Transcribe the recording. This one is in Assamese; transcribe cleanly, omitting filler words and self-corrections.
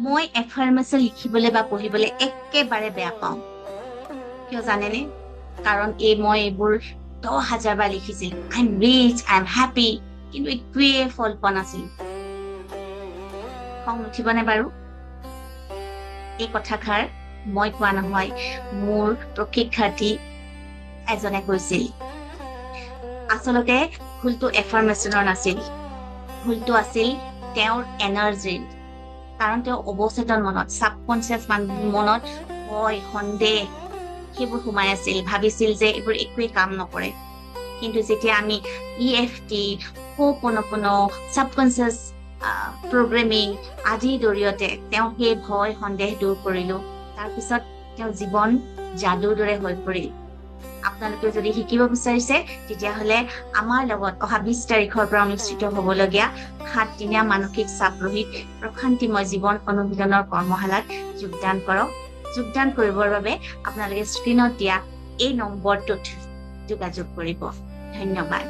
মই এফাৰ্মেশ্যন লিখিবলৈ বা পঢ়িবলৈ একেবাৰে বেয়া পাওঁ। কিয় জানেনে? কাৰণ মই এইবোৰ 10,000 বাৰ লিখিছিলো, I am rich, I am happy, কিন্তু একোৱে ফল পোৱা নাছিল। খং নুঠিবনে বাৰু? এই কথাষাৰ মই কোৱা নহয়, মোৰ প্ৰশিক্ষাৰ্থী এজনে কৈছিল। আচলতে ভুলটো এফাৰ্মেশ্যনৰ নাছিল, ভুলটো আছিল তেওঁৰ এনাৰ্জিৰ। কাৰণ তেওঁ অৱচেতন মনত, ছাবকনচিয়াছ মনত ভয়, সন্দেহ সেইবোৰ সোমাই আছিল, ভাবিছিল যে এইবোৰ একোৱেই কাম নকৰে। কিন্তু যেতিয়া আমি EFT, হো'প'ন'প'ন', ছাবকনচিয়াছ প্ৰগ্ৰেমিং আদিৰ জৰিয়তে তেওঁ সেই ভয় সন্দেহ দূৰ কৰিলো, তাৰপিছত তেওঁ জীৱন যাদুৰ দৰে হৈ পৰিল। আপোনালোকে যদি শিকিব বিচাৰিছে তেতিয়াহ'লে আমাৰ লগত অহা 20 তাৰিখৰ পৰা অনুষ্ঠিত হ'বলগীয়া 7 দিনীয়া মানসিক চাপ ৰহিত প্ৰশান্তিময় জীৱন অনুশীলনৰ কৰ্মশালাত যোগদান কৰক। যোগদান কৰিবৰ বাবে আপোনালোকে স্ক্ৰীনত দিয়া এই নম্বৰটোত যোগাযোগ কৰিব। ধন্যবাদ।